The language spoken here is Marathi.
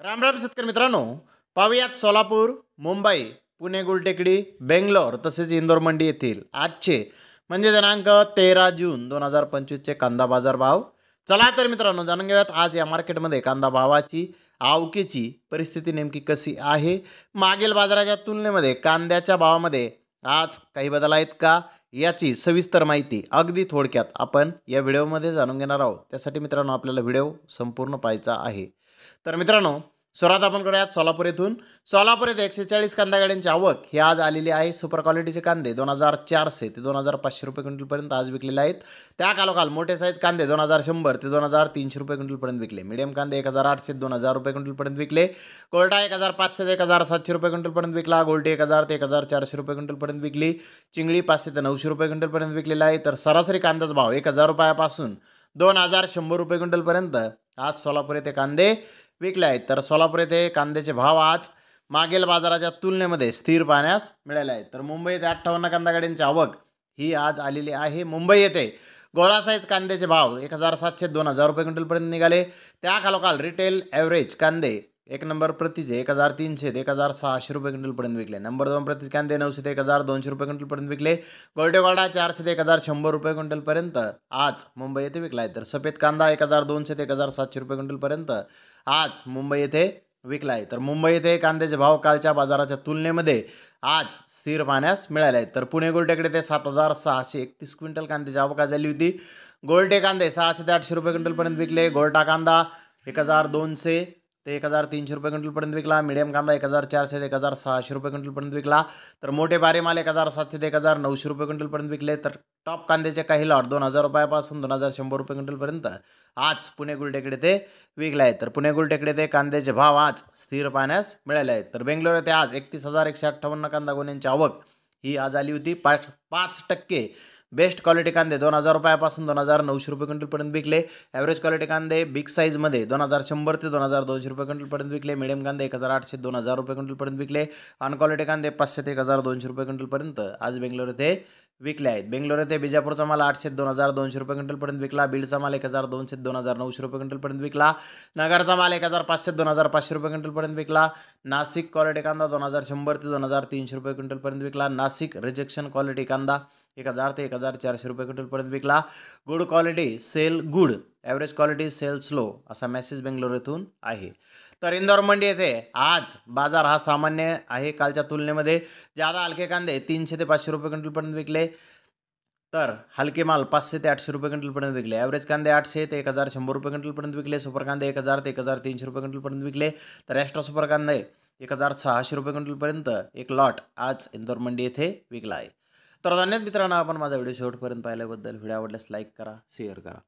राम राम शेतकरी मित्रांनो, पाहुयात सोलापूर, मुंबई, पुणे गुलटेकडी, बेंगलोर तसेच इंदोर मंडी येथील आजचे म्हणजे दिनांक 13 जून 2025चे कांदा बाजार भाव. चला तर मित्रांनो जाणून घेऊयात आज या मार्केटमध्ये कांदा भावाची आवकेची परिस्थिती नेमकी कशी आहे. मागील बाजाराच्या तुलनेमध्ये कांद्याच्या भावामध्ये आज काही बदल आहेत का याची सविस्तर माहिती अगदी थोडक्यात आपण या व्हिडिओमध्ये जाणून घेणार आहोत. त्यासाठी मित्रांनो आपल्याला व्हिडिओ संपूर्ण पाहायचा आहे. तर मित्रांनो सुरुवात आपण करूयात सोलापूर येथून. सोलापूर येथे 140 कांदा गाड्यांची आवक ही आज आलेली आहे. सुपर क्वालिटीचे कांदे 2400 ते 2500 रुपये क्विंटलपर्यंत आज विकलेले आहेत. त्या कालोखाल मोठे साईज कांदे 2100 ते 2300 रुपये क्विंटलपर्यंत विकले. मीडियम कांदे 1800 ते 2000 रुपये क्विंटलपर्यंत विकले. कोल्टा 1500 ते 1700 रुपये क्विंटलपर्यंत विकला. गोल्टी 1000 ते 1400 रुपये क्विंटलपर्यंत विकली. चिंगळी 500 ते 900 रुपये क्विंटलपर्यंत विकलेला आहे. तर सरासरी कांद्याचा भाव 1000 रुपयापासून 2100 रुपये क्विंटलपर्यंत आज सोलापूर येथे कांदे विकले आहेत. तर सोलापूर येथे कांद्याचे भाव आज मागील बाजाराच्या तुलनेमध्ये स्थिर पाहण्यास मिळाले आहेत. तर मुंबई येथे 58 कांदा गाड्यांची आवक ही आज आलेली आहे. मुंबई येथे गोळा साईज कांद्याचे भाव 1700 2000 रुपये क्विंटलपर्यंत निघाले. त्या खालोखाल रिटेल ॲव्हरेज कांदे एक नंबर प्रतीचे 1300 ते 1600 रुपये क्विंटलपर्यंत विकले. नंबर 2 प्रतीचे कांदे 900 ते 1200 रुपये क्विंटलपर्यंत विकले. गोल्टे गोल्डा 400 ते 1100 रुपये क्विंटलपर्यंत आज मुंबई येथे विकला आहे. तर सफेद कांदा 1200 ते 1700 रुपये क्विंटलपर्यंत आज मुंबई येथे विकला आहे. तर मुंबई येथे कांद्याचे भाव कालच्या बाजाराच्या तुलनेमध्ये आज स्थिर पाहण्यास मिळाले आहेत. तर पुणे गोल्टेकडे ते 7631 क्विंटल कांद्याची आवक झाली होती. गोल्टे कांदे 600 ते 800 रुपये क्विंटलपर्यंत विकले. गोल्टा कांदा 1200 ते 1300 रुपये क्विंटलपर्यंत विकला. मीडियम कांदा 1400 ते 1600 रुपये क्विंटलपर्यंत विकला. तर मोठे बारे माल 1700 ते 1900 रुपये क्विंटलपर्यंत विकले. तर टॉप कांद्याचे काही लॉट 2000 रुपयापासून 2100 रुपये क्विंटलपर्यंत आज पुणे गुलटेकडे ते विकले आहेत. तर पुणे गुलटेकडे ते कांद्याचे भाव आज स्थिर पाहण्यास मिळाले आहेत. तर बेंगलोर येथे आज 31,158 कांदा गोण्यांची आवक ही आज आली होती. 5% बेस्ट क्वालिटी कांदे 2000 रुपयापासून 2900 रुपये क्विंटलपर्यंत विकले. ॲव्हरेज क्वालिटी कांदे बिग साईजमध्ये 2100 ते 2200 रुपये क्विंटलपर्यंत विकले. मीडियम कांदे 1800 ते 2000 रुपये क्विंटलपर्यंत विकले. अन क्वालिटी कांदे 500 ते 1200 रुपये क्विंटलपर्यंत आज बेंगलोर येथे विकले आहेत. बेंगलोर येथे बिजापूरचा माल 800 ते 2200 रुपये क्विंटलपर्यंत विकला. बीडचा माल 1200 ते 2900 रुपये क्विंटलपर्यंत विकला. नगरचा माल 1500 ते 2500 रुपये क्विंटलपर्यंत विकला. नाशिक क्वालिटी कांदा 2100 ते 2300 रुपये क्विंटलपर्यंत विकला. नाशिक रिजेक्शन क्वालिटी कांदा 1000 ते 1400 रुपये क्विंटलपर्यंत विकला. Good quality sale good, average quality sale slow असा मेसेज बेंगलोर येथून आहे. तर इंदोर मंडी येथे आज बाजार हा सामान्य आहे. कालच्या तुलनेमध्ये ज्यादा हलके कांदे 300 ते 500 रुपये क्विंटलपर्यंत विकले. तर हलके माल 500 ते 800 रुपये क्विंटलपर्यंत विकले. ॲव्हरेज कांदे 800 ते 1100 रुपये क्विंटलपर्यंत विकले. सुपर कांदे 1000 ते 1300 रुपये क्विंटलपर्यंत विकले. तर एक्स्ट्रा सुपर कांदे 1600 रुपये क्विंटलपर्यंत एक लॉट आज इंदोर मंडी येथे विकला आहे. तर धन्यवाद मित्रांनो, आपण माझा व्हिडिओ शेवटपर्यंत पाहिल्याबद्दल. व्हिडिओ आवडल्यास लाईक करा, शेअर करा.